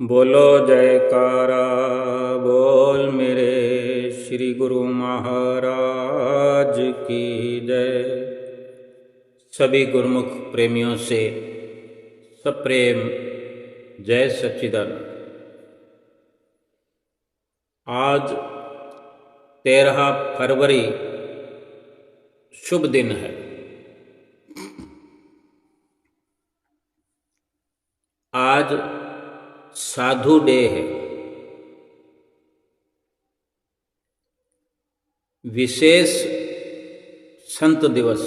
बोलो जयकारा बोल मेरे श्री गुरु महाराज की जय। सभी गुरुमुख प्रेमियों से सप्रेम जय सच्चिदानंद। आज 13 फरवरी शुभ दिन है। आज साधु डे है। विशेष संत दिवस।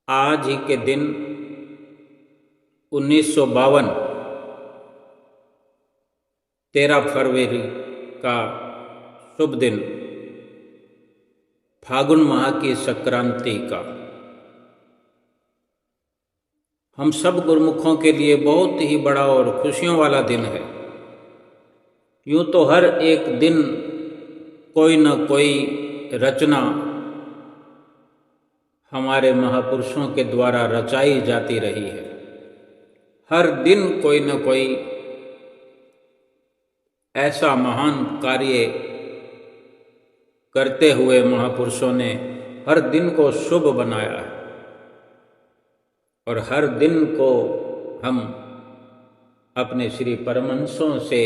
आज ही के दिन 1952 13 फरवरी का शुभ दिन, फागुन माह की संक्रांति का हम सब गुरुमुखों के लिए बहुत ही बड़ा और खुशियों वाला दिन है। यूँ तो हर एक दिन कोई न कोई रचना हमारे महापुरुषों के द्वारा रचाई जाती रही है। हर दिन कोई न कोई ऐसा महान कार्य करते हुए महापुरुषों ने हर दिन को शुभ बनाया है और हर दिन को हम अपने श्री परमहंसों से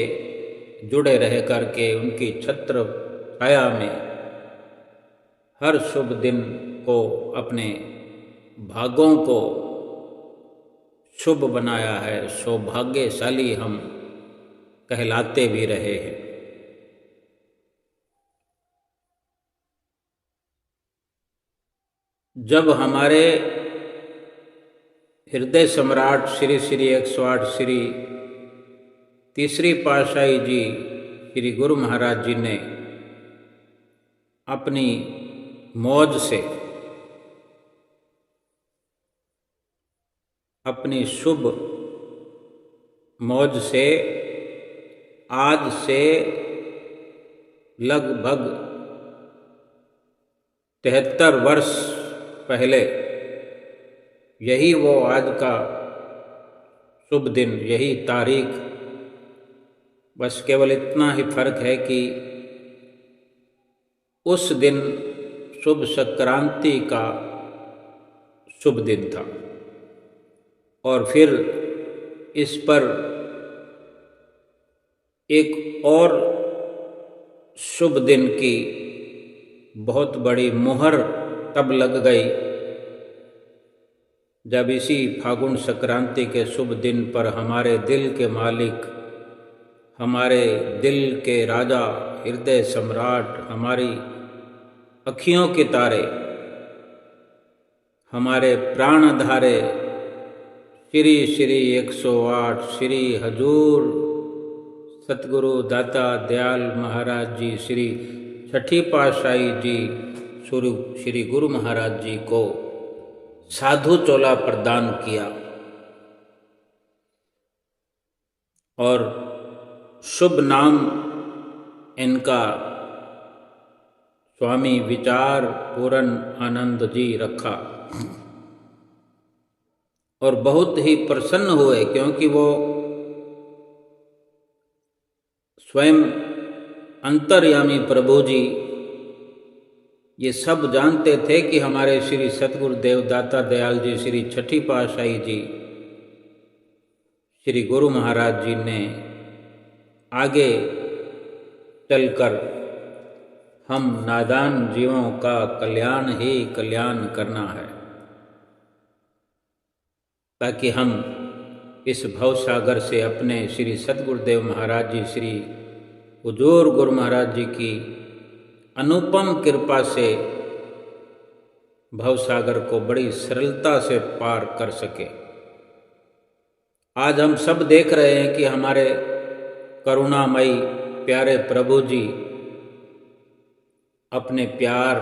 जुड़े रह करके उनकी छत्र छाया में हर शुभ दिन को अपने भागों को शुभ बनाया है। सौभाग्यशाली हम कहलाते भी रहे हैं। जब हमारे हृदय सम्राट श्री श्री 108 श्री तीसरी पातशाही जी श्री गुरु महाराज जी ने अपनी मौज से, अपनी शुभ मौज से आज से लगभग 73 वर्ष पहले यही वो आज का शुभ दिन, यही तारीख, बस केवल इतना ही फर्क है कि उस दिन शुभ संक्रांति का शुभ दिन था और फिर इस पर एक और शुभ दिन की बहुत बड़ी मुहर तब लग गई जब इसी फागुन संक्रांति के शुभ दिन पर हमारे दिल के मालिक, हमारे दिल के राजा, हृदय सम्राट, हमारी अखियों के तारे, हमारे प्राणधारे श्री श्री 108 श्री हजूर सतगुरु दाता दयाल महाराज जी श्री छठी पातशाही जी श्री गुरु महाराज जी को साधु चोला प्रदान किया और शुभ नाम इनका स्वामी विचार पूरन आनंद जी रखा और बहुत ही प्रसन्न हुए, क्योंकि वो स्वयं अंतर्यामी प्रभु जी ये सब जानते थे कि हमारे श्री सतगुरु देवदाता दयाल जी श्री छठी पातशाही जी श्री गुरु महाराज जी ने आगे चलकर हम नादान जीवों का कल्याण ही कल्याण करना है, ताकि हम इस भवसागर से अपने श्री सतगुरुदेव महाराज जी श्री हुजूर गुरु महाराज जी की अनुपम कृपा से भवसागर को बड़ी सरलता से पार कर सके। आज हम सब देख रहे हैं कि हमारे करुणामयी प्यारे प्रभु जी अपने प्यार,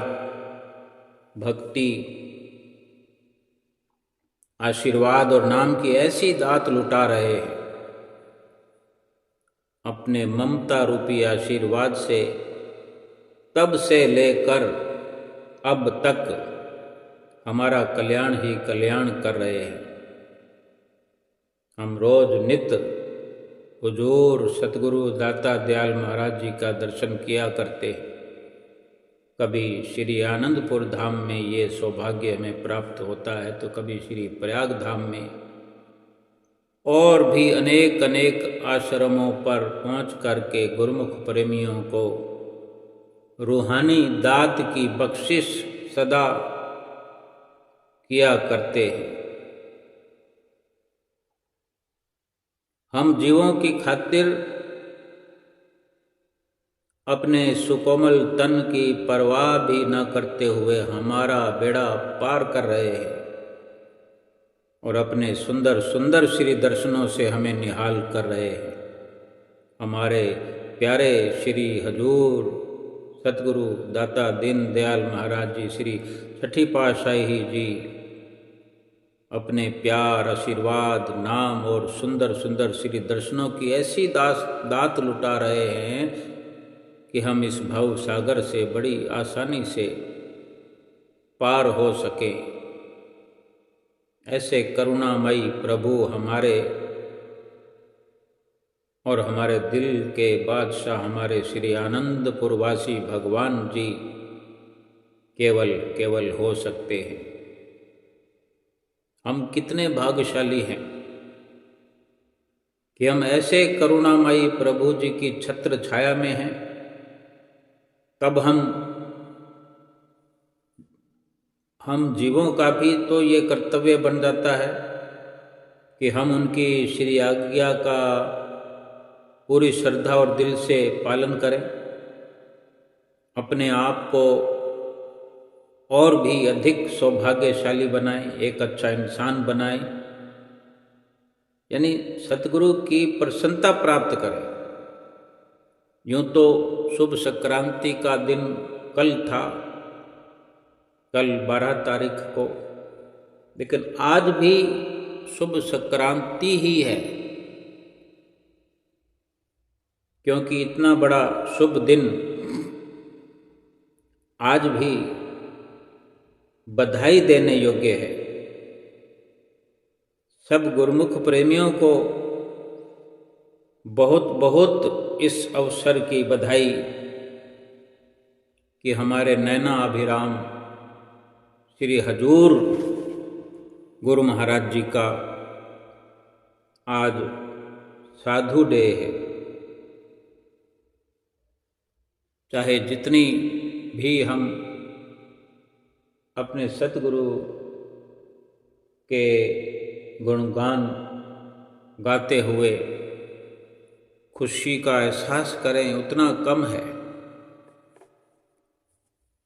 भक्ति, आशीर्वाद और नाम की ऐसी दात लुटा रहे हैं। अपने ममता रूपी आशीर्वाद से तब से लेकर अब तक हमारा कल्याण ही कल्याण कर रहे हैं। हम रोज नित्य हुजूर सतगुरु दाता दयाल महाराज जी का दर्शन किया करते। कभी श्री आनंदपुर धाम में ये सौभाग्य हमें प्राप्त होता है, तो कभी श्री प्रयाग धाम में, और भी अनेक अनेक आश्रमों पर पहुँच करके गुरुमुख प्रेमियों को रूहानी दात की बख्शिश सदा किया करते हैं। हम जीवों की खातिर अपने सुकोमल तन की परवाह भी न करते हुए हमारा बेड़ा पार कर रहे हैं और अपने सुंदर सुंदर श्री दर्शनों से हमें निहाल कर रहे हैं। हमारे प्यारे श्री हजूर सतगुरु दाता दीन दयाल महाराज जी श्री छठी पातशाही जी अपने प्यार, आशीर्वाद, नाम और सुंदर सुंदर श्री दर्शनों की ऐसी दात लुटा रहे हैं कि हम इस भव सागर से बड़ी आसानी से पार हो सकें। ऐसे करुणामयी प्रभु हमारे और हमारे दिल के बादशाह हमारे श्री आनंदपुर वासी भगवान जी केवल हो सकते हैं। हम कितने भाग्यशाली हैं कि हम ऐसे करुणामयी प्रभु जी की छत्र छाया में हैं। तब हम जीवों का भी तो ये कर्तव्य बन जाता है कि हम उनकी श्री आज्ञा का पूरी श्रद्धा और दिल से पालन करें, अपने आप को और भी अधिक सौभाग्यशाली बनाएं, एक अच्छा इंसान बनाएं, यानी सतगुरु की प्रसन्नता प्राप्त करें। यूँ तो शुभ संक्रांति का दिन कल था, कल 12 तारीख को, लेकिन आज भी शुभ संक्रांति ही है, क्योंकि इतना बड़ा शुभ दिन आज भी बधाई देने योग्य है। सब गुरुमुख प्रेमियों को बहुत बहुत इस अवसर की बधाई कि हमारे नैना अभिराम श्री हजूर गुरु महाराज जी का आज साधु डे है। चाहे जितनी भी हम अपने सतगुरु के गुणगान गाते हुए खुशी का एहसास करें, उतना कम है।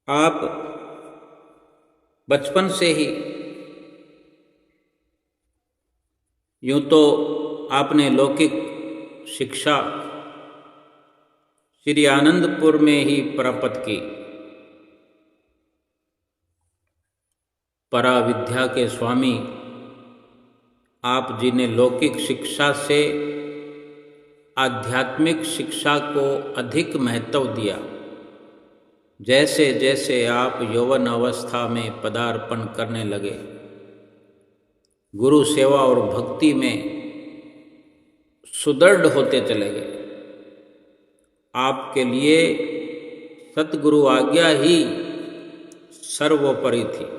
आप बचपन से ही यूँ तो आपने लौकिक शिक्षा श्री आनंदपुर में ही प्राप्त की। पराविद्या के स्वामी आप जी ने लौकिक शिक्षा से आध्यात्मिक शिक्षा को अधिक महत्व दिया। जैसे जैसे आप यौवन अवस्था में पदार्पण करने लगे, गुरु सेवा और भक्ति में सुदृढ़ होते चले गए। आपके लिए सतगुरु आज्ञा ही सर्वोपरि थी।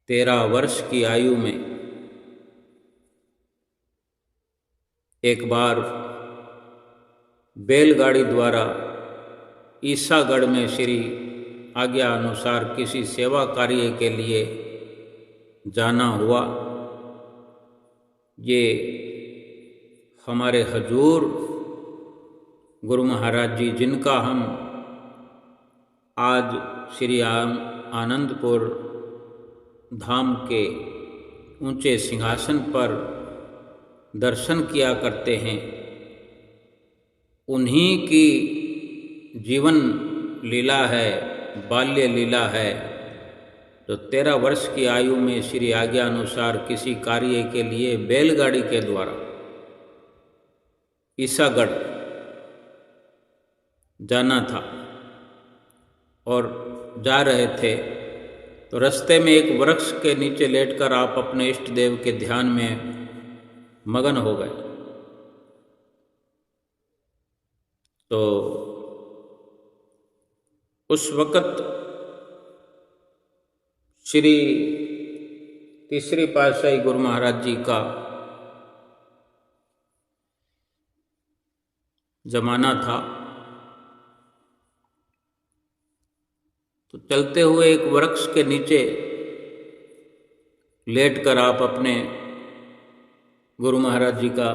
13 वर्ष की आयु में एक बार बैलगाड़ी द्वारा ईसागढ़ में श्री आज्ञा अनुसार किसी सेवा कार्य के लिए जाना हुआ। ये हमारे हजूर गुरु महाराज जी, जिनका हम आज श्री आनंदपुर धाम के ऊंचे सिंहासन पर दर्शन किया करते हैं, उन्हीं की जीवन लीला है, बाल्य लीला है, जो 13 वर्ष की आयु में श्री आज्ञा अनुसार किसी कार्य के लिए बैलगाड़ी के द्वारा ईसागढ़ जाना था और जा रहे थे, तो रास्ते में एक वृक्ष के नीचे लेटकर आप अपने इष्ट देव के ध्यान में मगन हो गए। तो उस वक़्त श्री तीसरी पातशाही गुरु महाराज जी का जमाना था। तो चलते हुए एक वृक्ष के नीचे लेटकर आप अपने गुरु महाराज जी का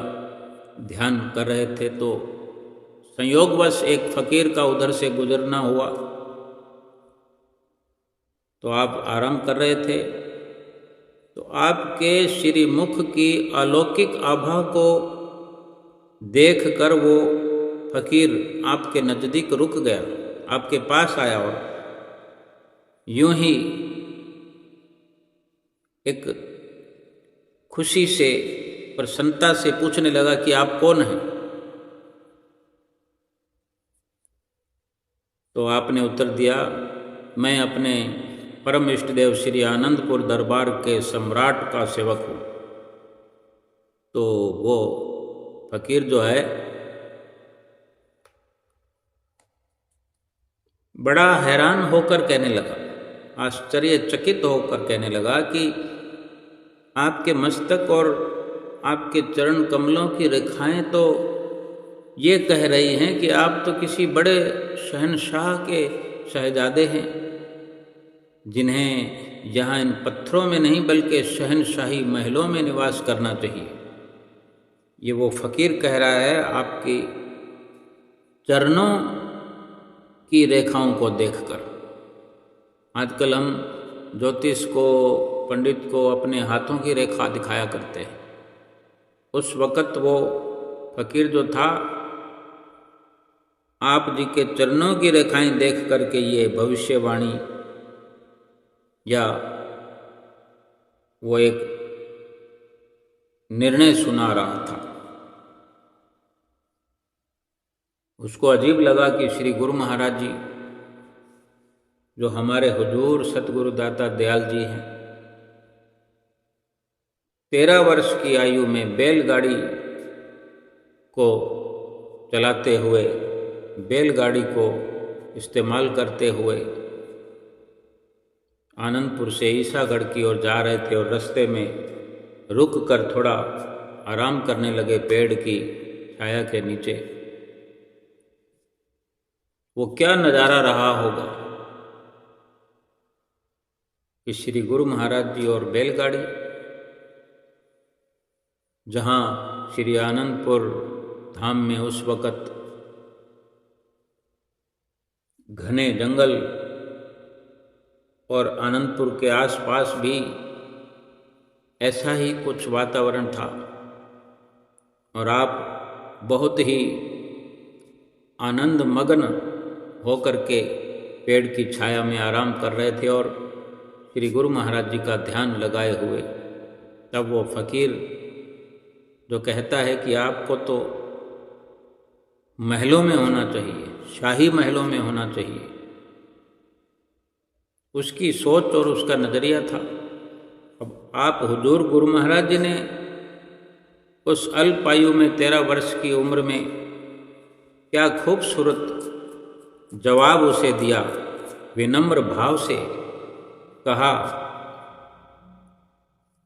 ध्यान कर रहे थे। तो संयोगवश एक फकीर का उधर से गुजरना हुआ। तो आप आराम कर रहे थे, तो आपके श्रीमुख की अलौकिक आभा को देखकर वो फकीर आपके नज़दीक रुक गया, आपके पास आया और यूं ही एक खुशी से, प्रसन्नता से पूछने लगा कि आप कौन हैं। तो आपने उत्तर दिया, मैं अपने परम इष्ट देव श्री आनंदपुर दरबार के सम्राट का सेवक हूँ। तो वो फकीर जो है बड़ा हैरान होकर कहने लगा, आश्चर्यचकित होकर कहने लगा कि आपके मस्तक और आपके चरण कमलों की रेखाएं तो ये कह रही हैं कि आप तो किसी बड़े शहनशाह के शहजादे हैं, जिन्हें यहाँ इन पत्थरों में नहीं बल्कि शहनशाही महलों में निवास करना चाहिए। ये वो फकीर कह रहा है आपकी चरणों की रेखाओं को देखकर। आजकल हम ज्योतिष को, पंडित को अपने हाथों की रेखा दिखाया करते हैं। उस वक़्त वो फकीर जो था, आप जी के चरणों की रेखाएं देख करके ये भविष्यवाणी या वो एक निर्णय सुना रहा था। उसको अजीब लगा कि श्री गुरु महाराज जी जो हमारे हुजूर सतगुरु दाता दयाल जी हैं, 13 वर्ष की आयु में बैलगाड़ी को चलाते हुए, बैलगाड़ी को इस्तेमाल करते हुए आनंदपुर से ईसागढ़ की ओर जा रहे थे और रास्ते में रुक कर थोड़ा आराम करने लगे पेड़ की छाया के नीचे। वो क्या नज़ारा रहा होगा कि श्री गुरु महाराज जी और बैलगाड़ी, जहाँ श्री आनंदपुर धाम में उस वक़्त घने जंगल और आनंदपुर के आसपास भी ऐसा ही कुछ वातावरण था, और आप बहुत ही आनंद मग्न होकर के पेड़ की छाया में आराम कर रहे थे और श्री गुरु महाराज जी का ध्यान लगाए हुए। तब वो फकीर जो कहता है कि आपको तो महलों में होना चाहिए, शाही महलों में होना चाहिए, उसकी सोच और उसका नज़रिया था। अब आप हुजूर गुरु महाराज जी ने उस अल्प आयु में 13 वर्ष की उम्र में क्या खूबसूरत जवाब उसे दिया। विनम्र भाव से कहा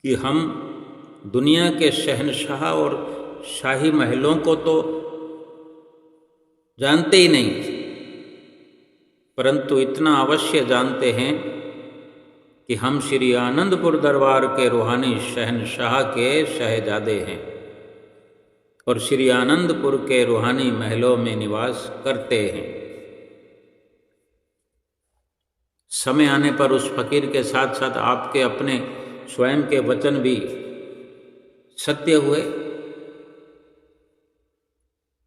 कि हम दुनिया के शहनशाह और शाही महलों को तो जानते ही नहीं, परंतु इतना अवश्य जानते हैं कि हम श्री आनंदपुर दरबार के रूहानी शहनशाह के शहजादे हैं और श्री आनंदपुर के रूहानी महलों में निवास करते हैं। समय आने पर उस फकीर के साथ साथ आपके अपने स्वयं के वचन भी सत्य हुए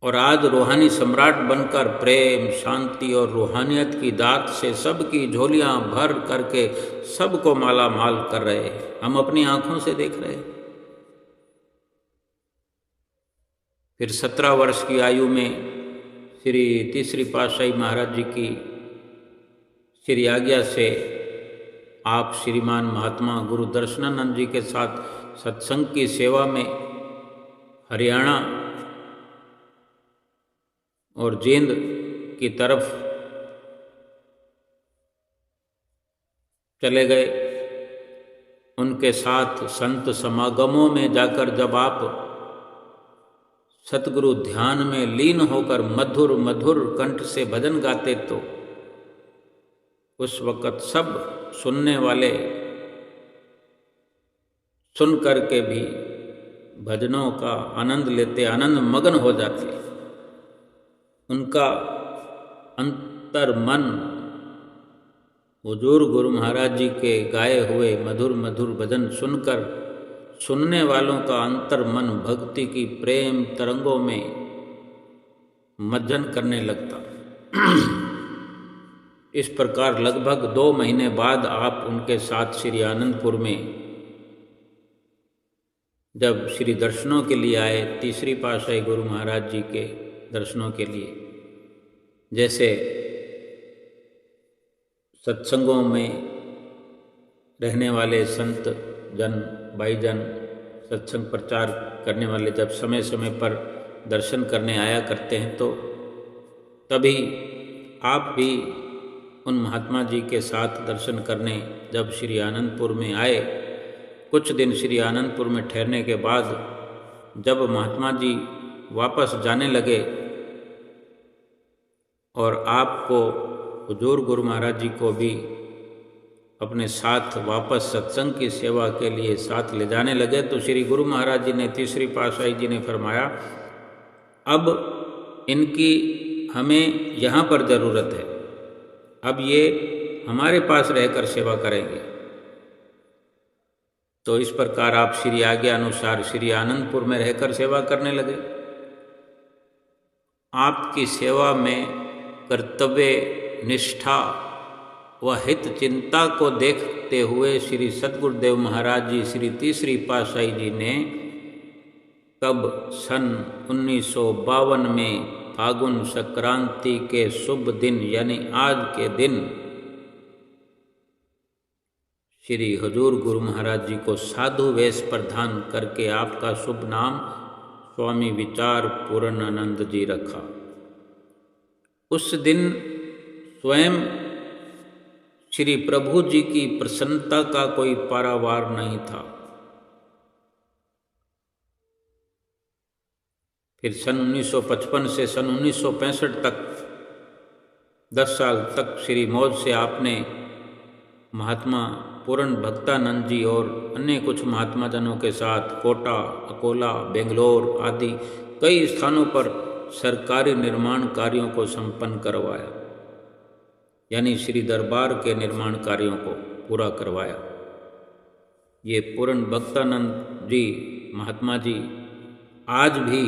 और आज रूहानी सम्राट बनकर प्रेम, शांति और रूहानियत की दात से सबकी झोलियां भर करके सबको माला माल कर रहे हैं। हम अपनी आंखों से देख रहे हैं। फिर 17 वर्ष की आयु में श्री तीसरी पातशाही महाराज जी की श्री आज्ञा से आप श्रीमान महात्मा गुरु दर्शनानंद जी के साथ सत्संग की सेवा में हरियाणा और जींद की तरफ चले गए। उनके साथ संत समागमों में जाकर जब आप सतगुरु ध्यान में लीन होकर मधुर मधुर कंठ से भजन गाते तो उस वक़्त सब सुनने वाले सुन करके भी भजनों का आनंद लेते, आनंद मग्न हो जाते। उनका अंतर मन हुजूर गुरु महाराज जी के गाए हुए मधुर मधुर भजन सुनकर सुनने वालों का अंतर मन भक्ति की प्रेम तरंगों में मज्जन करने लगता। इस प्रकार लगभग 2 महीने बाद आप उनके साथ श्री आनंदपुर में जब श्री दर्शनों के लिए आए, तीसरी पातशाही गुरु महाराज जी के दर्शनों के लिए, जैसे सत्संगों में रहने वाले संत जन भाईजन, सत्संग प्रचार करने वाले जब समय समय पर दर्शन करने आया करते हैं, तो तभी आप भी उन महात्मा जी के साथ दर्शन करने जब श्री आनंदपुर में आए, कुछ दिन श्री आनंदपुर में ठहरने के बाद जब महात्मा जी वापस जाने लगे और आपको हुजूर गुरु महाराज जी को भी अपने साथ वापस सत्संग की सेवा के लिए साथ ले जाने लगे, तो श्री गुरु महाराज जी ने, तीसरी पातशाही जी ने फरमाया, अब इनकी हमें यहाँ पर ज़रूरत है, अब ये हमारे पास रहकर सेवा करेंगे। तो इस प्रकार आप श्री आज्ञा अनुसार श्री आनंदपुर में रहकर सेवा करने लगे। आपकी सेवा में कर्तव्य निष्ठा व हित चिंता को देखते हुए श्री सतगुरुदेव महाराज जी श्री तीसरी पातशाही जी ने कब सन 1952 में फागुन संक्रांति के शुभ दिन यानी आज के दिन श्री हुजूर गुरु महाराज जी को साधु वेश प्रदान करके आपका शुभ नाम स्वामी विचार पूर्णानंद जी रखा। उस दिन स्वयं श्री प्रभु जी की प्रसन्नता का कोई पारावार नहीं था। फिर सन 1955 से सन 1965 तक 10 साल तक श्री मौज से आपने महात्मा पूर्ण भक्तानंद जी और अन्य कुछ महात्मा जनों के साथ कोटा, अकोला, बेंगलोर आदि कई स्थानों पर सरकारी निर्माण कार्यों को संपन्न करवाया, यानी श्री दरबार के निर्माण कार्यों को पूरा करवाया। ये पूर्ण भक्तानंद जी महात्मा जी आज भी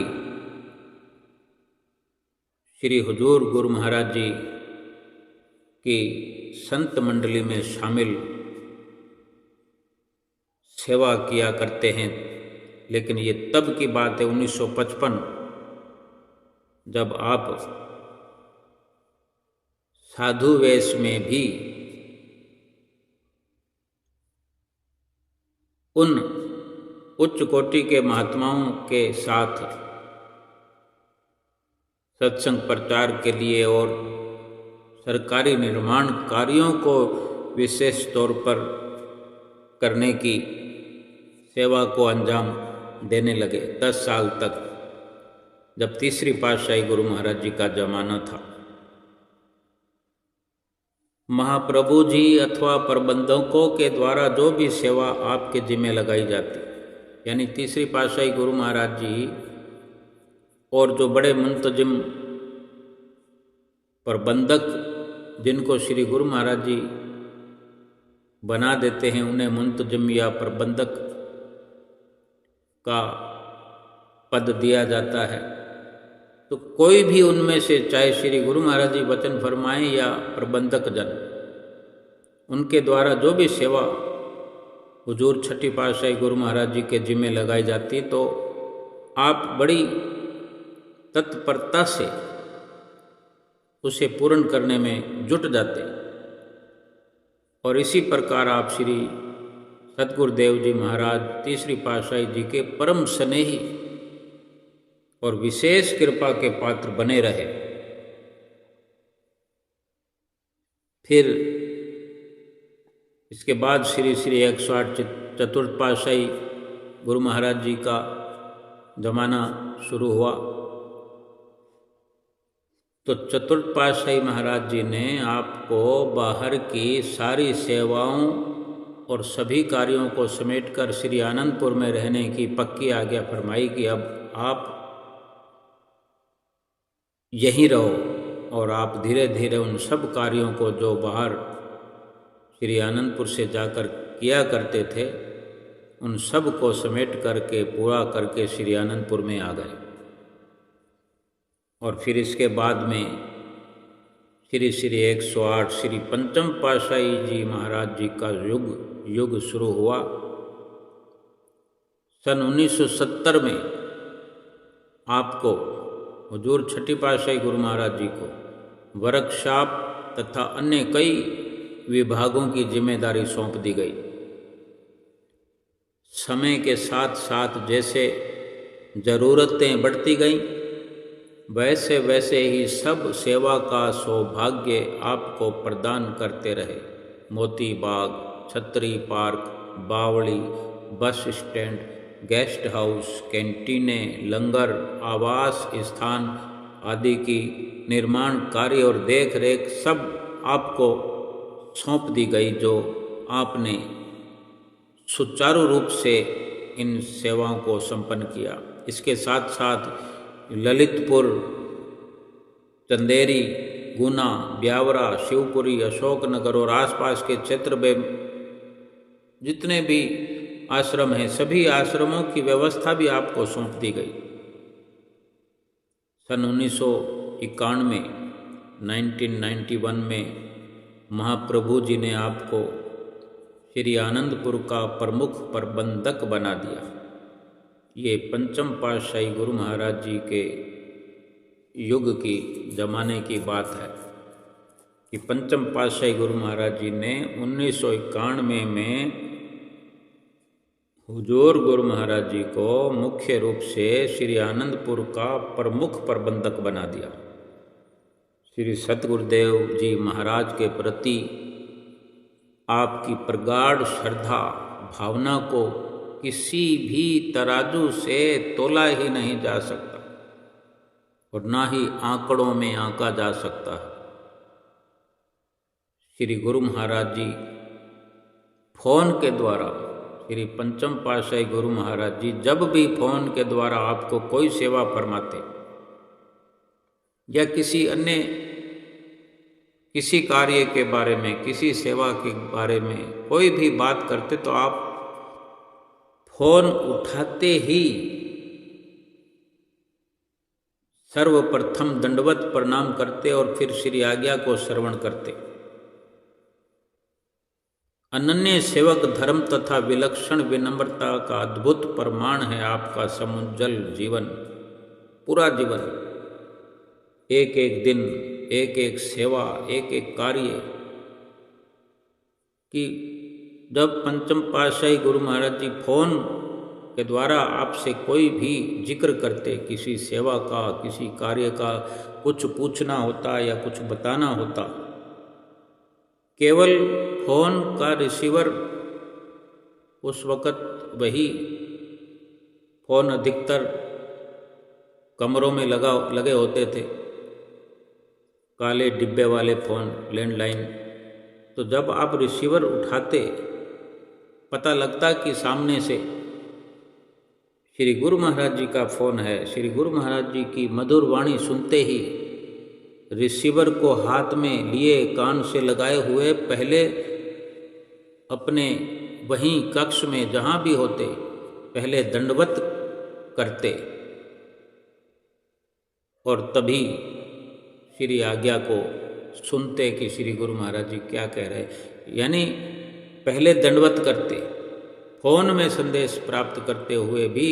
श्री हुजूर गुरु महाराज जी की संत मंडली में शामिल सेवा किया करते हैं। लेकिन ये तब की बात है 1955, जब आप साधु वेश में भी उन उच्च कोटि के महात्माओं के साथ सत्संग प्रचार के लिए और सरकारी निर्माण कार्यों को विशेष तौर पर करने की सेवा को अंजाम देने लगे 10 साल तक, जब तीसरी पातशाही गुरु महाराज जी का जमाना था। महाप्रभु जी अथवा प्रबंधकों के द्वारा जो भी सेवा आपके जिम्मे लगाई जाती, यानी तीसरी पातशाही गुरु महाराज जी और जो बड़े मुंतजिम प्रबंधक जिनको श्री गुरु महाराज जी बना देते हैं, उन्हें मुंतजिम या प्रबंधक का पद दिया जाता है। तो कोई भी उनमें से, चाहे श्री गुरु महाराज जी वचन फरमाएं या प्रबंधक जन, उनके द्वारा जो भी सेवा हुजूर छठी पातशाही गुरु महाराज जी के जिम्मे लगाई जाती, तो आप बड़ी तत्परता से उसे पूर्ण करने में जुट जाते। और इसी प्रकार आप श्री सतगुरुदेव जी महाराज तीसरी पातशाही जी के परम स्नेही और विशेष कृपा के पात्र बने रहे। फिर इसके बाद श्री श्री 108 चतुर्थ पातशाही गुरु महाराज जी का जमाना शुरू हुआ। तो चतुर्थ पातशाही महाराज जी ने आपको बाहर की सारी सेवाओं और सभी कार्यों को समेटकर श्री आनंदपुर में रहने की पक्की आज्ञा फरमाई कि अब आप यहीं रहो और आप धीरे धीरे उन सब कार्यों को जो बाहर श्री आनंदपुर से जाकर किया करते थे उन सब को समेट करके पूरा करके श्री आनंदपुर में आ गए। और फिर इसके बाद में श्री श्री 108 श्री पंचम पातशाही जी महाराज जी का युग शुरू हुआ। सन 1970 में आपको हुजूर छठी पातशाही गुरु महाराज जी को वर्कशॉप तथा अन्य कई विभागों की जिम्मेदारी सौंप दी गई। समय के साथ साथ जैसे ज़रूरतें बढ़ती गईं वैसे वैसे ही सब सेवा का सौभाग्य आपको प्रदान करते रहे। मोती बाग, छतरी पार्क, बावड़ी, बस स्टैंड, गेस्ट हाउस, कैंटीने, लंगर, आवास स्थान आदि की निर्माण कार्य और देख रेख सब आपको सौंप दी गई, जो आपने सुचारू रूप से इन सेवाओं को संपन्न किया। इसके साथ साथ ललितपुर, चंदेरी, गुना, ब्यावरा, शिवपुरी, अशोकनगर और आसपास के क्षेत्र में जितने भी आश्रम हैं सभी आश्रमों की व्यवस्था भी आपको सौंप दी गई। सन 1991 1991 में महाप्रभु जी ने आपको श्री आनंदपुर का प्रमुख प्रबंधक बना दिया। ये पंचम पातशाही गुरु महाराज जी के युग की जमाने की बात है कि पंचम पातशाही गुरु महाराज जी ने 1991 में हुजूर गुरु महाराज जी को मुख्य रूप से श्री आनंदपुर का प्रमुख प्रबंधक बना दिया। श्री सतगुरुदेव जी महाराज के प्रति आपकी प्रगाढ़ श्रद्धा भावना को किसी भी तराजू से तोला ही नहीं जा सकता और ना ही आंकड़ों में आंका जा सकता है। श्री गुरु महाराज जी फोन के द्वारा, श्री पंचम पातशाही गुरु महाराज जी जब भी फोन के द्वारा आपको कोई सेवा फरमाते या किसी कार्य के बारे में, किसी सेवा के बारे में कोई भी बात करते तो आप फोन उठाते ही सर्वप्रथम दंडवत प्रणाम करते और फिर श्री आज्ञा को श्रवण करते। अनन्य सेवक धर्म तथा विलक्षण विनम्रता का अद्भुत प्रमाण है आपका समुज्जल जीवन, पूरा जीवन, एक एक दिन, एक एक सेवा, एक एक कार्य कि जब पंचम पातशाही गुरु महाराज जी फोन के द्वारा आपसे कोई भी जिक्र करते, किसी सेवा का, किसी कार्य का कुछ पूछना होता या कुछ बताना होता, केवल फोन का रिसीवर उस वक़्त वही फोन अधिकतर कमरों में लगे होते थे, काले डिब्बे वाले फ़ोन, लैंडलाइन। तो जब आप रिसीवर उठाते पता लगता कि सामने से श्री गुरु महाराज जी का फ़ोन है। श्री गुरु महाराज जी की मधुर वाणी सुनते ही रिसीवर को हाथ में लिए कान से लगाए हुए पहले अपने वहीं कक्ष में जहाँ भी होते पहले दंडवत करते और तभी श्री आज्ञा को सुनते कि श्री गुरु महाराज जी क्या कह रहे हैं। यानी पहले दंडवत करते, फोन में संदेश प्राप्त करते हुए भी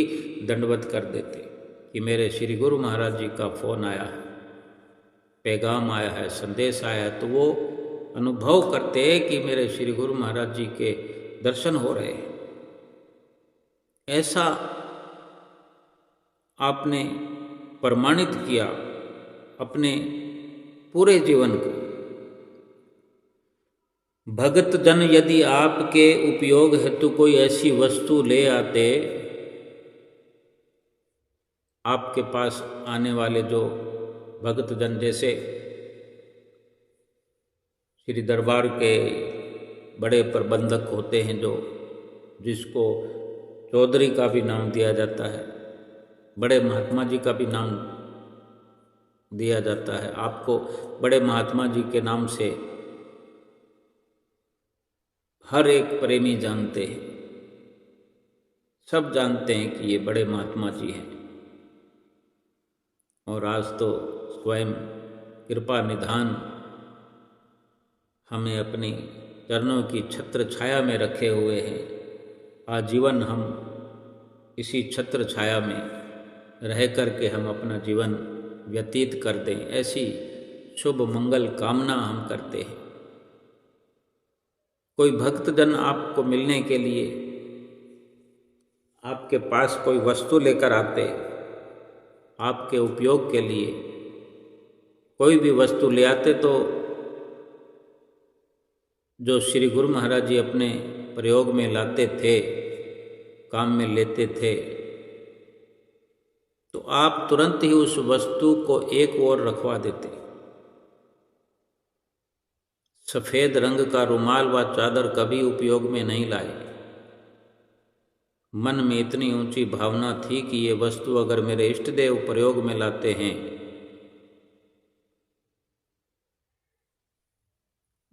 दंडवत कर देते कि मेरे श्री गुरु महाराज जी का फ़ोन आया है, पैगाम आया है, संदेश आया है। तो वो अनुभव करते कि मेरे श्री गुरु महाराज जी के दर्शन हो रहे हैं। ऐसा आपने प्रमाणित किया अपने पूरे जीवन को। भगत जन यदि आपके उपयोग हेतु कोई ऐसी वस्तु ले आते, आपके पास आने वाले जो भगत जन, जैसे श्री दरबार के बड़े प्रबंधक होते हैं, जिसको चौधरी का भी नाम दिया जाता है, बड़े महात्मा जी का भी नाम दिया जाता है। आपको बड़े महात्मा जी के नाम से हर एक प्रेमी जानते हैं, सब जानते हैं कि ये बड़े महात्मा जी हैं। और आज तो स्वयं कृपा निधान हमें अपनी चरणों की छत्र छाया में रखे हुए हैं। आजीवन हम इसी छत्र छाया में रह करके हम अपना जीवन व्यतीत कर दें, ऐसी शुभ मंगल कामना हम करते हैं। कोई भक्तजन आपको मिलने के लिए आपके पास कोई वस्तु लेकर आते, आपके उपयोग के लिए कोई भी वस्तु ले आते, तो जो श्री गुरु महाराज जी अपने प्रयोग में लाते थे, काम में लेते थे, तो आप तुरंत ही उस वस्तु को एक ओर रखवा देते। सफ़ेद रंग का रुमाल व चादर कभी उपयोग में नहीं लाए। मन में इतनी ऊंची भावना थी कि ये वस्तु अगर मेरे इष्ट देव प्रयोग में लाते हैं,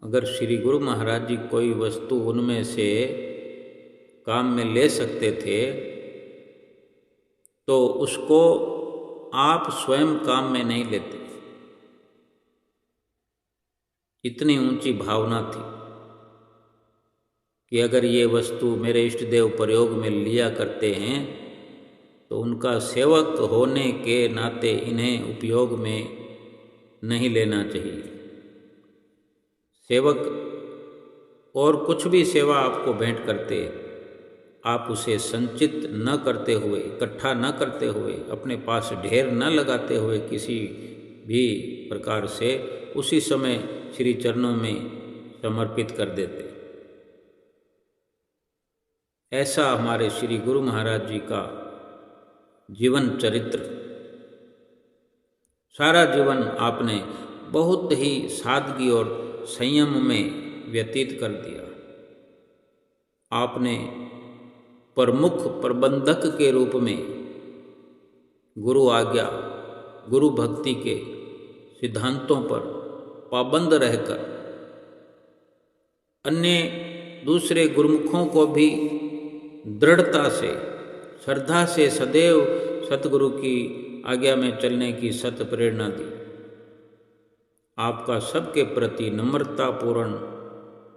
अगर श्री गुरु महाराज जी कोई वस्तु उनमें से काम में ले सकते थे, तो उसको आप स्वयं काम में नहीं लेते। इतनी ऊंची भावना थी कि अगर ये वस्तु मेरे इष्ट देव प्रयोग में लिया करते हैं, तो उनका सेवक होने के नाते इन्हें उपयोग में नहीं लेना चाहिए। सेवक और कुछ भी सेवा आपको भेंट करते, आप उसे संचित न करते हुए, इकट्ठा न करते हुए, अपने पास ढेर न लगाते हुए किसी भी प्रकार से उसी समय श्री चरणों में समर्पित कर देते। ऐसा हमारे श्री गुरु महाराज जी का जीवन चरित्र, सारा जीवन आपने बहुत ही सादगी और संयम में व्यतीत कर दिया। आपने प्रमुख प्रबंधक के रूप में गुरु आज्ञा, गुरु भक्ति के सिद्धांतों पर पाबंद रहकर अन्य दूसरे गुरुमुखों को भी दृढ़ता से, श्रद्धा से सदैव सतगुरु की आज्ञा में चलने की सत प्रेरणा दी। आपका सबके प्रति नम्रतापूर्ण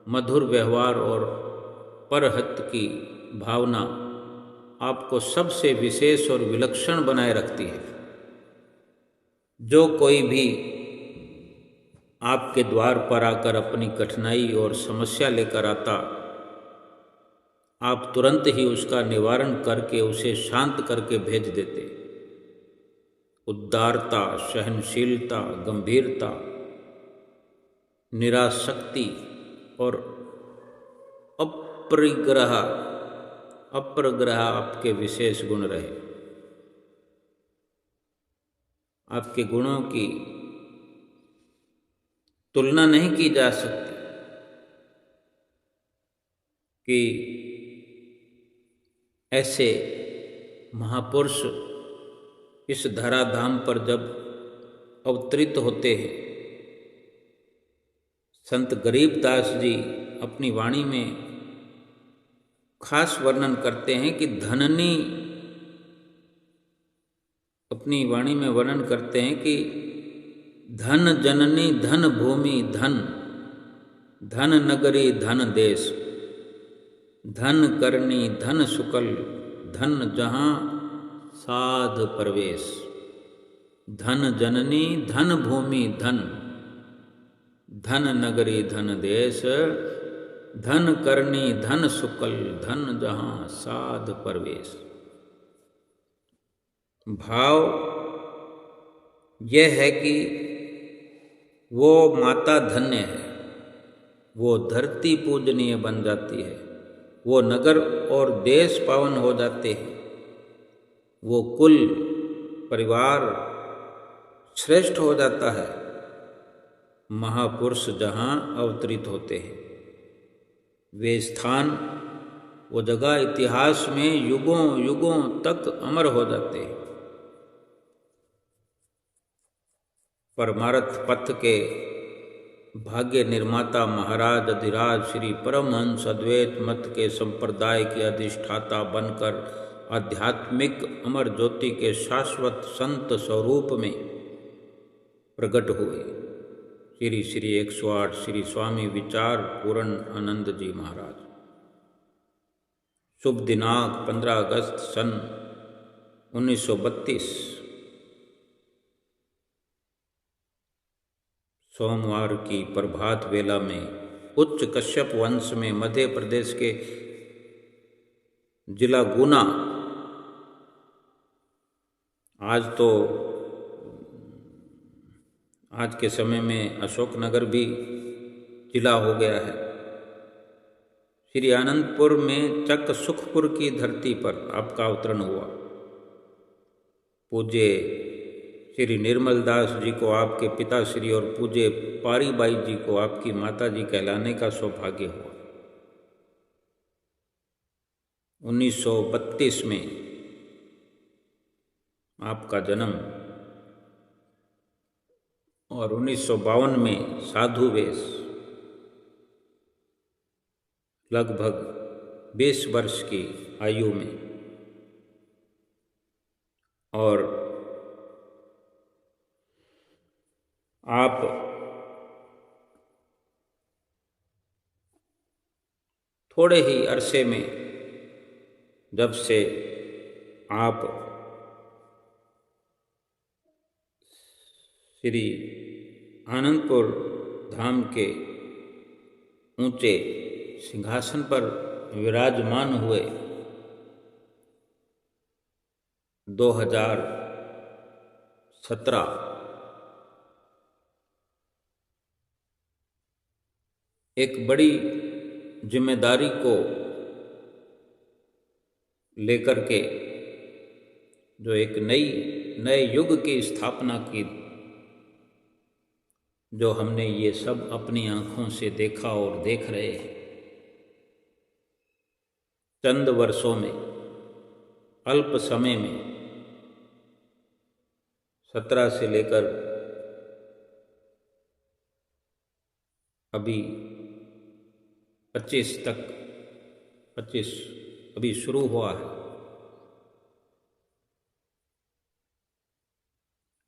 मधुर व्यवहार और परहित की भावना आपको सबसे विशेष और विलक्षण बनाए रखती है। जो कोई भी आपके द्वार पर आकर अपनी कठिनाई और समस्या लेकर आता, आप तुरंत ही उसका निवारण करके उसे शांत करके भेज देते। उदारता, सहनशीलता, गंभीरता, निरासक्ति और अप्रग्रह आपके विशेष गुण रहे। आपके गुणों की तुलना नहीं की जा सकती कि ऐसे महापुरुष इस धराधाम पर जब अवतरित होते हैं। संत गरीबदास जी अपनी वाणी में खास वर्णन करते हैं कि धननी, अपनी वाणी में वर्णन करते हैं कि धन जननी धन भूमि धन, धन नगरी धन देश, धन करनी धन शुक्ल, धन जहाँ साध प्रवेश। धन जननी धन भूमि धन, धन नगरी धन देश, धन करनी धन सुकल, धन जहां साध परवेश। भाव यह है कि वो माता धन्य है, वो धरती पूजनीय बन जाती है, वो नगर और देश पावन हो जाते हैं, वो कुल परिवार श्रेष्ठ हो जाता है, महापुरुष जहाँ अवतरित होते हैं। वे स्थान, वो जगह इतिहास में युगों युगों तक अमर हो जाते हैं। परमार्थ पथ के भाग्य निर्माता महाराज अधिराज श्री परमहंस अद्वैत मत के संप्रदाय के अधिष्ठाता बनकर आध्यात्मिक अमर ज्योति के शाश्वत संत स्वरूप में प्रकट हुए। श्री श्री 108 श्री स्वामी विचार पूर्ण आनंद जी महाराज। शुभ दिनांक 15 अगस्त सन 1932, सोमवार की प्रभात वेला में उच्च कश्यप वंश में मध्य प्रदेश के जिला गुना, आज के समय में अशोकनगर भी जिला हो गया है। श्री आनंदपुर में चक सुखपुर की धरती पर आपका अवतरण हुआ। पूज्य श्री निर्मल दास जी को आपके पिताश्री और पूज्य पारीबाई जी को आपकी माता जी कहलाने का सौभाग्य हुआ। 1932 में आपका जन्म और 1952 में साधु वेश, लगभग 20 वर्ष की आयु में। और आप थोड़े ही अरसे में, जब से आप श्री आनंदपुर धाम के ऊंचे सिंहासन पर विराजमान हुए, 2017 एक बड़ी जिम्मेदारी को लेकर के, जो एक नए युग की स्थापना की, जो हमने ये सब अपनी आंखों से देखा और देख रहे हैं। चंद वर्षों में, अल्प समय में 17 से लेकर अभी 25 तक, 25 अभी शुरू हुआ है,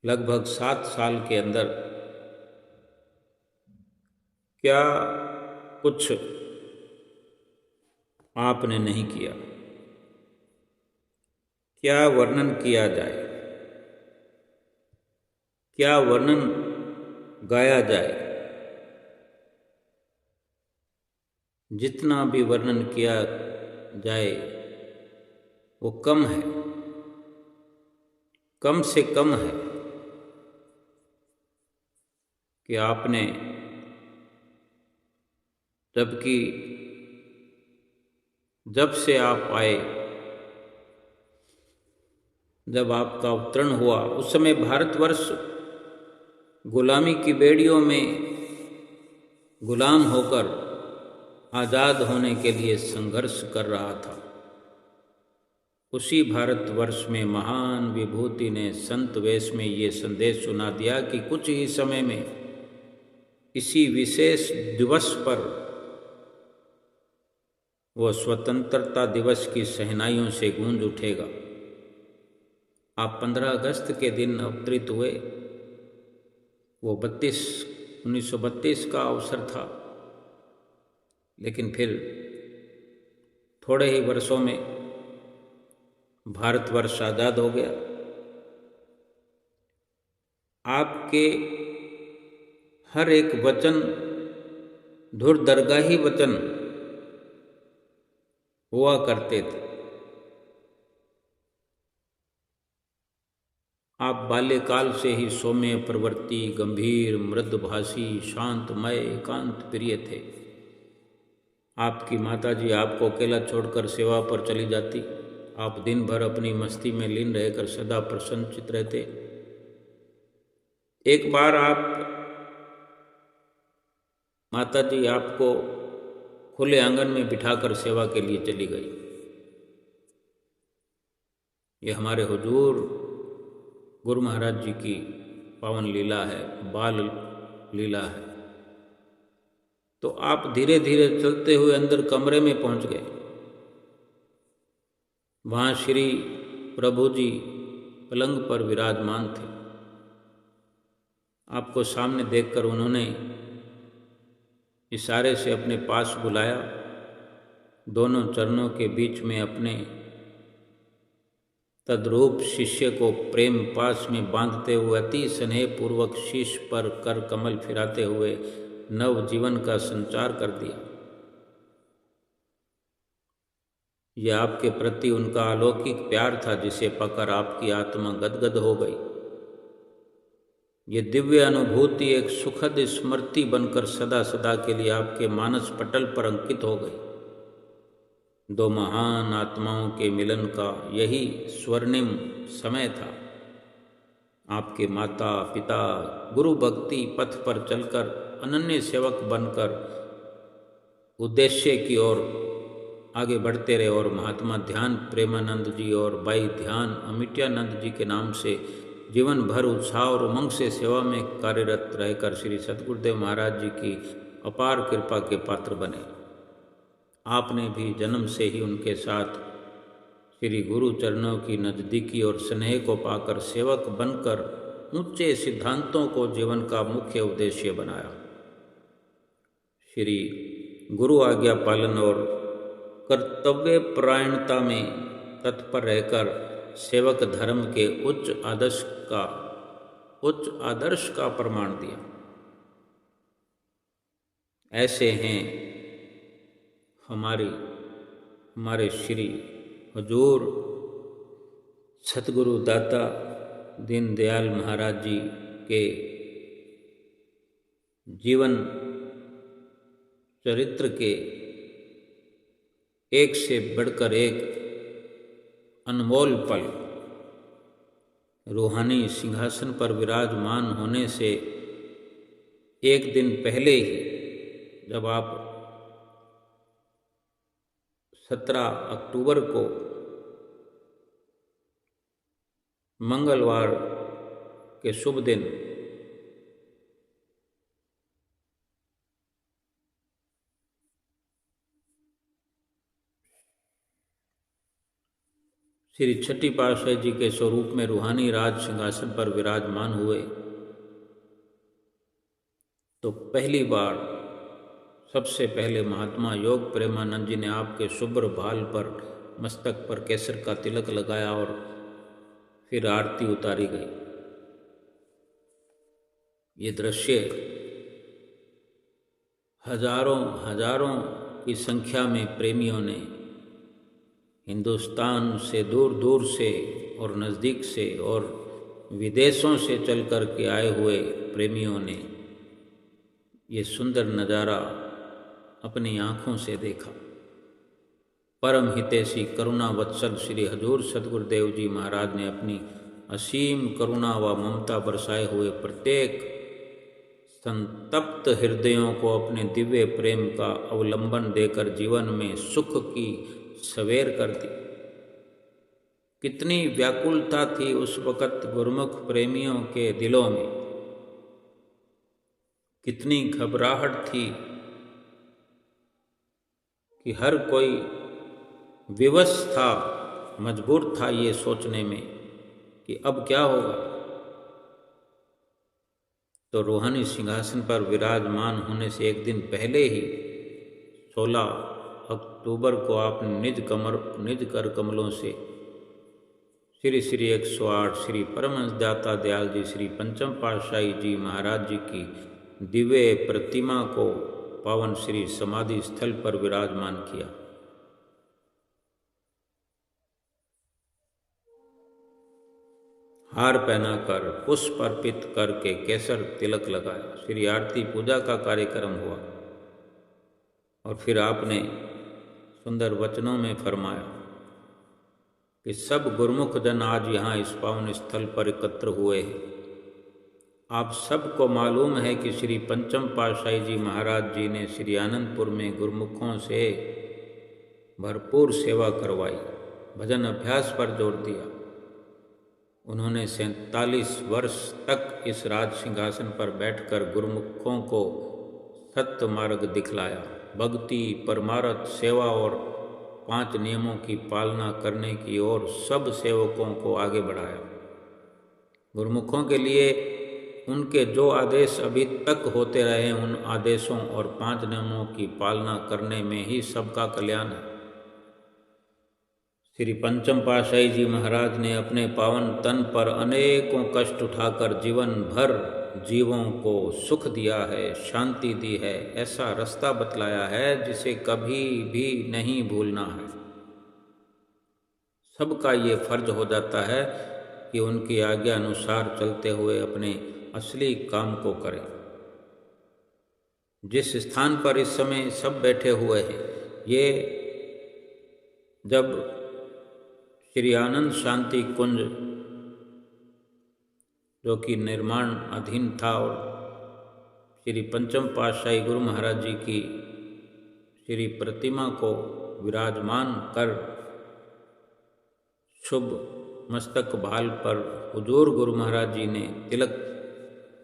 लगभग 7 साल के अंदर क्या कुछ आपने नहीं किया, क्या वर्णन किया जाए, क्या वर्णन गाया जाए। जितना भी वर्णन किया जाए वो कम है, कम से कम है कि आपने, जबकि जब से आप आए, जब आपका अवतरण हुआ, उस समय भारतवर्ष गुलामी की बेड़ियों में गुलाम होकर आज़ाद होने के लिए संघर्ष कर रहा था। उसी भारतवर्ष में महान विभूति ने संत वेश में ये संदेश सुना दिया कि कुछ ही समय में इसी विशेष दिवस पर वह स्वतंत्रता दिवस की शहनाइयों से गूंज उठेगा। आप 15 अगस्त के दिन अवतरित हुए। वो 1932 का अवसर था, लेकिन फिर थोड़े ही वर्षों में भारतवर्ष आज़ाद हो गया। आपके हर एक वचन धुर दरगाही वचन हुआ करते थे। आप बाल्यकाल से ही सौम्य प्रवृत्ति, गंभीर, मृदुभाषी, शांतमय, एकांत प्रिय थे। आपकी माताजी आपको अकेला छोड़कर सेवा पर चली जाती। आप दिन भर अपनी मस्ती में लीन रहकर सदा प्रसन्नचित्त रहते। एक बार माताजी आपको खुले आंगन में बिठाकर सेवा के लिए चली गई। ये हमारे हुजूर गुरु महाराज जी की पावन लीला है, बाल लीला है। तो आप धीरे धीरे चलते हुए अंदर कमरे में पहुंच गए। वहाँ श्री प्रभु जी पलंग पर विराजमान थे। आपको सामने देखकर उन्होंने इशारे से अपने पास बुलाया। दोनों चरणों के बीच में अपने तद्रूप शिष्य को प्रेम पास में बांधते हुए अति स्नेह पूर्वक शीश पर कर कमल फिराते हुए नव जीवन का संचार कर दिया। यह आपके प्रति उनका अलौकिक प्यार था, जिसे पाकर आपकी आत्मा गदगद हो गई। ये दिव्य अनुभूति एक सुखद स्मृति बनकर सदा सदा के लिए आपके मानस पटल पर अंकित हो गई। दो महान आत्माओं के मिलन का यही स्वर्णिम समय था। आपके माता पिता गुरु भक्ति पथ पर चलकर अनन्य सेवक बनकर उद्देश्य की ओर आगे बढ़ते रहे और महात्मा ध्यान प्रेमानंद जी और बाई ध्यान अमिट्यानंद जी के नाम से जीवन भर उत्साह और उमंग से सेवा में कार्यरत रहकर श्री सतगुरुदेव महाराज जी की अपार कृपा के पात्र बने। आपने भी जन्म से ही उनके साथ श्री गुरु चरणों की नज़दीकी और स्नेह को पाकर सेवक बनकर ऊंचे सिद्धांतों को जीवन का मुख्य उद्देश्य बनाया। श्री गुरु आज्ञा पालन और कर्तव्य परायणता में तत्पर रहकर सेवक धर्म के उच्च आदर्श का प्रमाण दिया। ऐसे हैं हमारे श्री हुजूर सतगुरु दाता दीनदयाल महाराज जी के जीवन चरित्र के एक से बढ़कर एक अनमोल पल। रूहानी सिंहासन पर विराजमान होने से एक दिन पहले ही, जब आप 17 अक्टूबर को मंगलवार के शुभ दिन श्री छठी पातशाही जी के स्वरूप में रूहानी राज सिंहासन पर विराजमान हुए, तो पहली बार सबसे पहले महात्मा योग प्रेमानंद जी ने आपके शुभ्र भाल पर मस्तक पर केसर का तिलक लगाया और फिर आरती उतारी गई। ये दृश्य हजारों की संख्या में प्रेमियों ने हिंदुस्तान से दूर दूर से और नज़दीक से और विदेशों से चल कर के आए हुए प्रेमियों ने ये सुंदर नज़ारा अपनी आँखों से देखा। परम हितैषी करुणा वत्सल श्री हजूर सतगुरुदेव जी महाराज ने अपनी असीम करुणा व ममता बरसाए हुए प्रत्येक संतप्त हृदयों को अपने दिव्य प्रेम का अवलंबन देकर जीवन में सुख की सवेर कर दी। कितनी व्याकुलता थी उस वक़्त गुरुमुख प्रेमियों के दिलों में, कितनी घबराहट थी कि हर कोई विवश था, मजबूर था ये सोचने में कि अब क्या होगा। तो रूहानी सिंहासन पर विराजमान होने से एक दिन पहले ही 16 अक्टूबर को आपने निज कर कमलों से श्री श्री 108 श्री परमहंस दाता दयाल जी श्री पंचम पातशाही जी महाराज जी की दिव्य प्रतिमा को पावन श्री समाधि स्थल पर विराजमान किया। हार पहनाकर पुष्प अर्पित करके केसर तिलक लगाया। श्री आरती पूजा का कार्यक्रम हुआ और फिर आपने सुंदर वचनों में फरमाया कि सब गुरुमुख जन आज यहाँ इस पावन स्थल पर एकत्र हुए हैं। आप सबको मालूम है कि श्री पंचम पातशाही जी महाराज जी ने श्री आनंदपुर में गुरुमुखों से भरपूर सेवा करवाई, भजन अभ्यास पर जोर दिया। उन्होंने 47 वर्ष तक इस राज सिंहासन पर बैठकर गुरुमुखों को सत्य मार्ग दिखलाया। भक्ति, परमार्थ, सेवा और 5 नियमों की पालना करने की ओर सब सेवकों को आगे बढ़ाया। गुरुमुखों के लिए उनके जो आदेश अभी तक होते रहे, उन आदेशों और 5 नियमों की पालना करने में ही सबका कल्याण है। श्री पंचम पातशाही जी महाराज ने अपने पावन तन पर अनेकों कष्ट उठाकर जीवन भर जीवों को सुख दिया है, शांति दी है, ऐसा रास्ता बतलाया है जिसे कभी भी नहीं भूलना है। सबका ये फर्ज हो जाता है कि उनकी आज्ञा अनुसार चलते हुए अपने असली काम को करें। जिस स्थान पर इस समय सब बैठे हुए हैं, ये जब श्री आनंद शांति कुंज जो कि निर्माण अधीन था और श्री पंचम पातशाही गुरु महाराज जी की श्री प्रतिमा को विराजमान कर शुभ मस्तक भाल पर हुजूर गुरु महाराज जी ने तिलक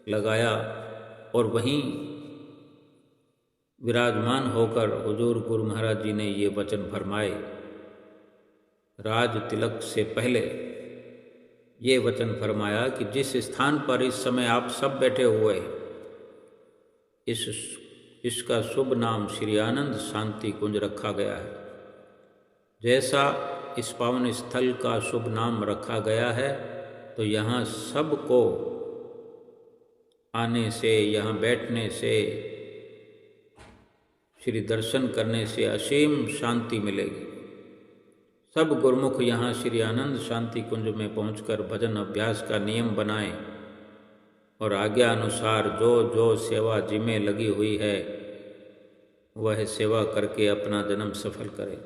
लगाया और वहीं विराजमान होकर हुजूर गुरु महाराज जी ने ये वचन फरमाए। राज तिलक से पहले ये वचन फरमाया कि जिस स्थान पर इस समय आप सब बैठे हुए हैं, इसका शुभ नाम श्री आनंद शांति कुंज रखा गया है। जैसा इस पावन स्थल का शुभ नाम रखा गया है, तो यहाँ सबको आने से, यहाँ बैठने से, श्री दर्शन करने से असीम शांति मिलेगी। सब गुरुमुख यहाँ श्री आनंद शांति कुंज में पहुंचकर भजन अभ्यास का नियम बनाएं और आज्ञा अनुसार जो जो सेवा जिम्मे लगी हुई है वह सेवा करके अपना जन्म सफल करें।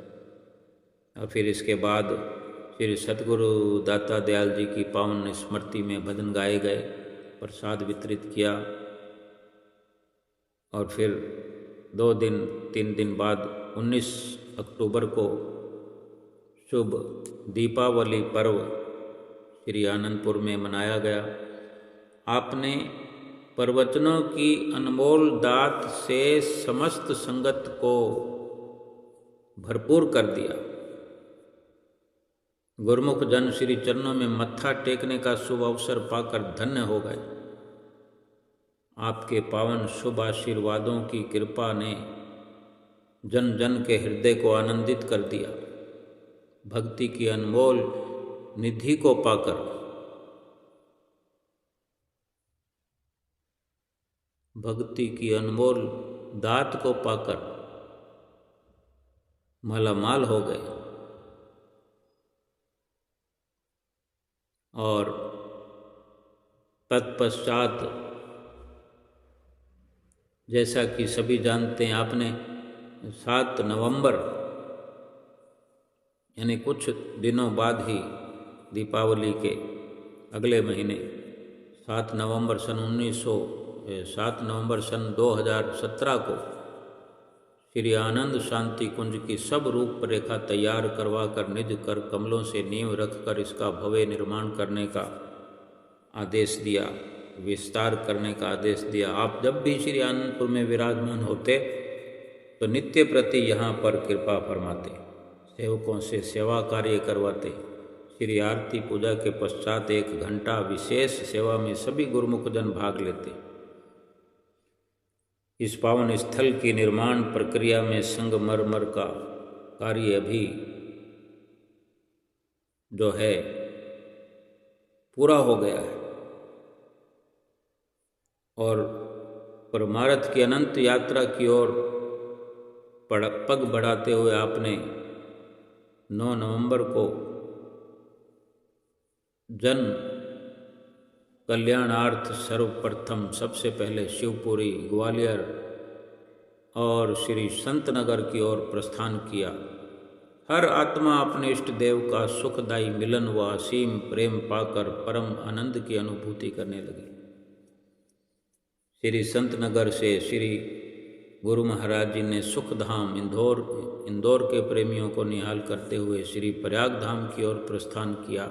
और फिर इसके बाद श्री सतगुरु दाता दयाल जी की पावन स्मृति में भजन गाए गए, प्रसाद वितरित किया और फिर 2 दिन 3 दिन बाद 19 अक्टूबर को शुभ दीपावली पर्व श्री आनंदपुर में मनाया गया। आपने प्रवचनों की अनमोल दात से समस्त संगत को भरपूर कर दिया। गुरुमुख जन श्री चरणों में मत्था टेकने का शुभ अवसर पाकर धन्य हो गए। आपके पावन शुभ आशीर्वादों की कृपा ने जन जन के हृदय को आनंदित कर दिया। भक्ति की अनमोल निधि को पाकर भक्ति की अनमोल दात को पाकर मालामाल हो गए और तत्पश्चात जैसा कि सभी जानते हैं, आपने 7 नवंबर यानी कुछ दिनों बाद ही दीपावली के अगले महीने 7 नवंबर सन 2017 को श्री आनंद शांति कुंज की सब रूप रेखा तैयार करवा कर निज कर कमलों से नींव रखकर इसका भव्य निर्माण करने का आदेश दिया, विस्तार करने का आदेश दिया। आप जब भी श्री आनंदपुर में विराजमान होते तो नित्य प्रति यहाँ पर कृपा फरमाते, सेवकों से सेवा कार्य करवाते। श्री आरती पूजा के पश्चात 1 घंटा विशेष सेवा में सभी गुरुमुख जन भाग लेते। इस पावन स्थल की निर्माण प्रक्रिया में संगमरमर का कार्य अभी जो है पूरा हो गया है और परमार्थ की अनंत यात्रा की ओर पग बढ़ाते हुए आपने 9 नवंबर को जन कल्याणार्थ सर्वप्रथम सबसे पहले शिवपुरी, ग्वालियर और श्री संत नगर की ओर प्रस्थान किया। हर आत्मा अपने इष्ट देव का सुखदायी मिलन व असीम प्रेम पाकर परम आनंद की अनुभूति करने लगी। श्री संत नगर से श्री गुरु महाराज जी ने सुखधाम इंदौर के प्रेमियों को निहाल करते हुए श्री प्रयाग धाम की ओर प्रस्थान किया।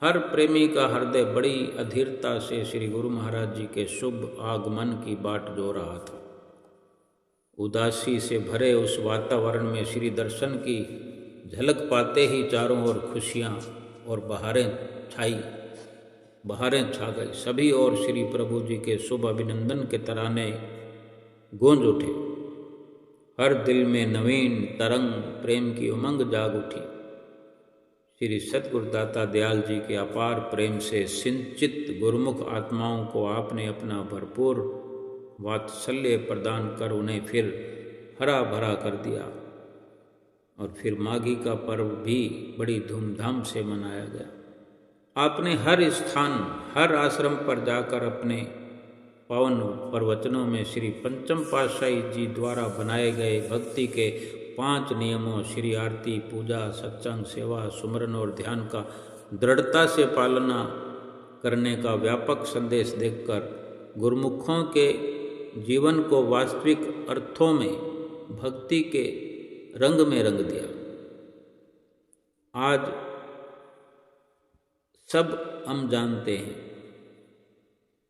हर प्रेमी का हृदय बड़ी अधीरता से श्री गुरु महाराज जी के शुभ आगमन की बाट जो रहा था। उदासी से भरे उस वातावरण में श्री दर्शन की झलक पाते ही चारों ओर खुशियाँ और बहारें छा गई। सभी ओर श्री प्रभु जी के शुभ अभिनंदन के तराने गूंज उठे। हर दिल में नवीन तरंग प्रेम की उमंग जाग उठी। श्री सतगुरुदाता दयाल जी के अपार प्रेम से सिंचित गुरुमुख आत्माओं को आपने अपना भरपूर वात्सल्य प्रदान कर उन्हें फिर हरा भरा कर दिया। और फिर माघी का पर्व भी बड़ी धूमधाम से मनाया गया। आपने हर स्थान, हर आश्रम पर जाकर अपने पावन प्रवचनों में श्री पंचम पातशाही जी द्वारा बनाए गए भक्ति के 5 नियमों श्री आरती, पूजा, सत्संग, सेवा, सुमरन और ध्यान का दृढ़ता से पालना करने का व्यापक संदेश देकर गुरुमुखों के जीवन को वास्तविक अर्थों में भक्ति के रंग में रंग दिया। आज सब हम जानते हैं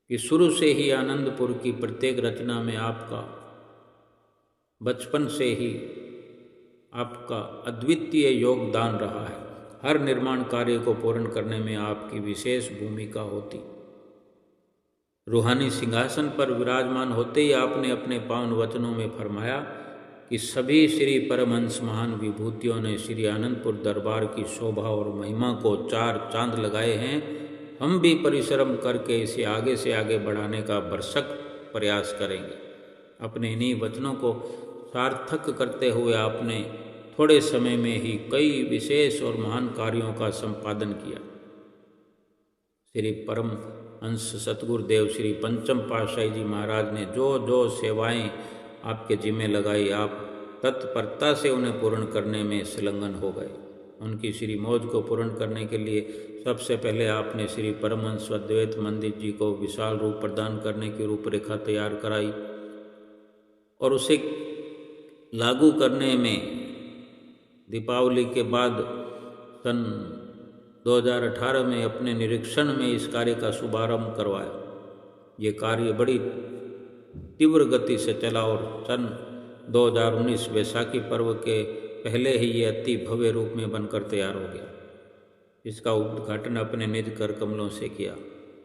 कि शुरू से ही आनंदपुर की प्रत्येक रचना में आपका बचपन से ही आपका अद्वितीय योगदान रहा है। हर निर्माण कार्य को पूर्ण करने में आपकी विशेष भूमिका होती। रूहानी सिंहासन पर विराजमान होते ही आपने अपने पावन वचनों में फरमाया कि सभी श्री परमहंस महान विभूतियों ने श्री आनंदपुर दरबार की शोभा और महिमा को 4 चांद लगाए हैं। हम भी परिश्रम करके इसे आगे से आगे बढ़ाने का भरसक प्रयास करेंगे। अपने इन्हीं वचनों को सार्थक करते हुए आपने थोड़े समय में ही कई विशेष और महान कार्यों का संपादन किया। श्री परम हंस सतगुरुदेव श्री पंचम पातशाही जी महाराज ने जो जो सेवाएं आपके जिम्मे लगाई, आप तत्परता से उन्हें पूर्ण करने में संलग्न हो गए। उनकी श्री मौज को पूर्ण करने के लिए सबसे पहले आपने श्री परमहंस अद्वैत मंदिर जी को विशाल रूप प्रदान करने की रूपरेखा तैयार कराई और उसे लागू करने में दीपावली के बाद सन 2018 में अपने निरीक्षण में इस कार्य का शुभारंभ करवाया। ये कार्य बड़ी तीव्र गति से चला और सन 2019 वैशाखी पर्व के पहले ही ये अति भव्य रूप में बनकर तैयार हो गया। इसका उद्घाटन अपने निज कर कमलों से किया।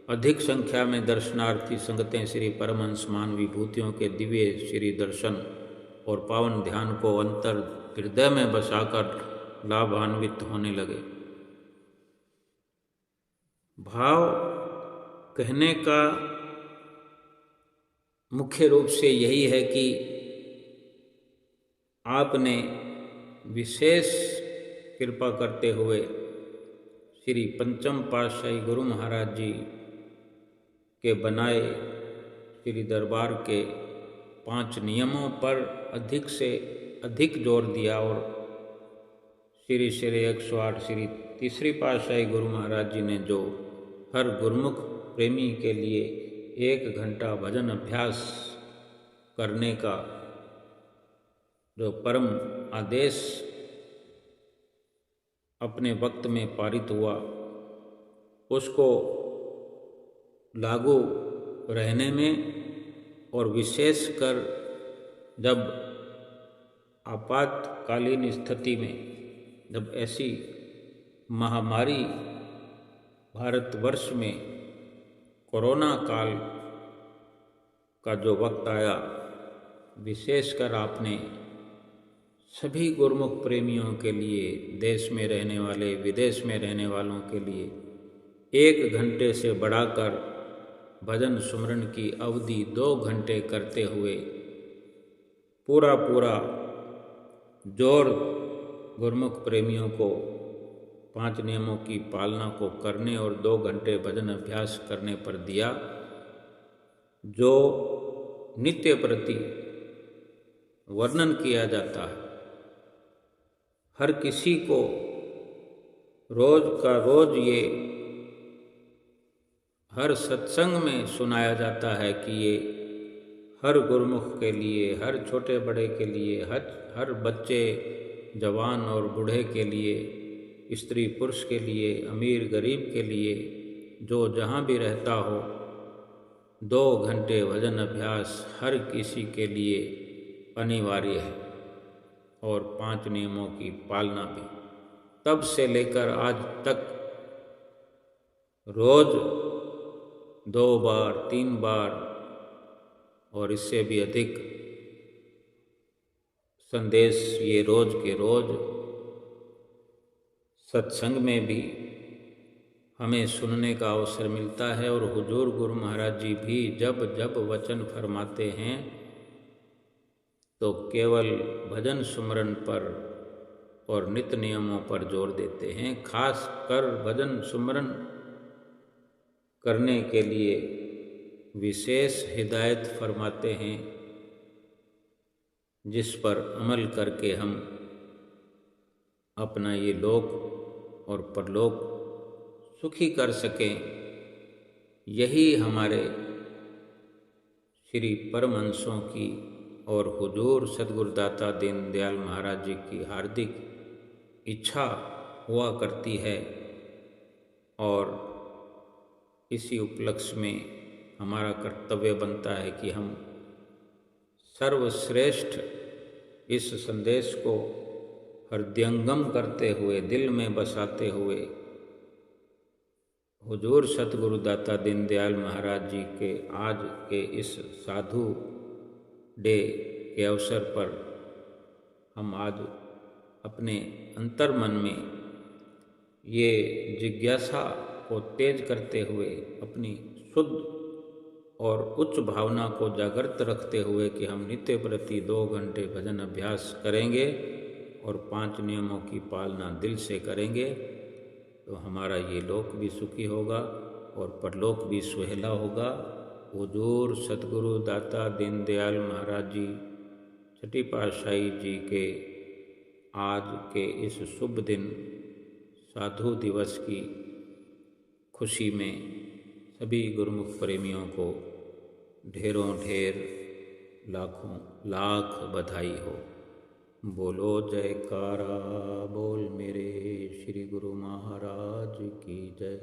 अधिक संख्या में दर्शनार्थी संगतें श्री परमहंस महान विभूतियों के दिव्य श्री दर्शन और पावन ध्यान को अंतर हृदय में बसाकर लाभान्वित होने लगे। भाव कहने का मुख्य रूप से यही है कि आपने विशेष कृपा करते हुए श्री पंचम पातशाही गुरु महाराज जी के बनाए श्री दरबार के 5 नियमों पर अधिक से अधिक जोर दिया और श्री 108 श्री तीसरी पातशाही गुरु महाराज जी ने जो हर गुरुमुख प्रेमी के लिए 1 घंटा भजन अभ्यास करने का जो परम आदेश अपने वक्त में पारित हुआ, उसको लागू रहने में और विशेषकर जब आपातकालीन स्थिति में जब ऐसी महामारी भारतवर्ष में कोरोना काल का जो वक्त आया, विशेषकर आपने सभी गुरुमुख प्रेमियों के लिए, देश में रहने वाले, विदेश में रहने वालों के लिए 1 घंटे से बढ़ाकर भजन सुमरन की अवधि 2 घंटे करते हुए पूरा जोर गुरुमुख प्रेमियों को 5 नियमों की पालना को करने और 2 घंटे भजन अभ्यास करने पर दिया। जो नित्य प्रति वर्णन किया जाता है, हर किसी को रोज का रोज ये हर सत्संग में सुनाया जाता है कि ये हर गुरुमुख के लिए, हर छोटे बड़े के लिए, हर बच्चे जवान और बूढ़े के लिए, स्त्री पुरुष के लिए, अमीर गरीब के लिए, जो जहाँ भी रहता हो, 2 घंटे भजन अभ्यास हर किसी के लिए अनिवार्य है और 5 नियमों की पालना भी। तब से लेकर आज तक रोज 2 बार 3 बार और इससे भी अधिक संदेश ये रोज के रोज सत्संग में भी हमें सुनने का अवसर मिलता है। और हुजूर गुरु महाराज जी भी जब जब वचन फरमाते हैं तो केवल भजन सुमरन पर और नित्य नियमों पर जोर देते हैं। खास कर भजन सुमरन करने के लिए विशेष हिदायत फरमाते हैं, जिस पर अमल करके हम अपना ये लोक और परलोक सुखी कर सकें। यही हमारे श्री परमहंसों की और हुजूर सद्गुरुदाता दीनदयाल महाराज जी की हार्दिक इच्छा हुआ करती है। और इसी उपलक्ष्य में हमारा कर्तव्य बनता है कि हम सर्वश्रेष्ठ इस संदेश को हृदयंगम करते हुए, दिल में बसाते हुए, हुजूर सतगुरुदाता दीनदयाल महाराज जी के आज के इस साधु डे के अवसर पर हम आज अपने अंतर्मन में ये जिज्ञासा को तेज करते हुए अपनी शुद्ध और उच्च भावना को जागृत रखते हुए कि हम नित्य प्रति 2 घंटे भजन अभ्यास करेंगे और 5 नियमों की पालना दिल से करेंगे, तो हमारा ये लोक भी सुखी होगा और परलोक भी सुहेला होगा। हुजूर सतगुरु दाता दीनदयाल महाराज जी छठी पातशाही जी के आज के इस शुभ दिन साधु दिवस की खुशी में सभी गुरुमुख प्रेमियों को ढेरों ढेर लाखों लाख बधाई हो। बोलो जयकारा बोल मेरे श्री गुरु महाराज की जय।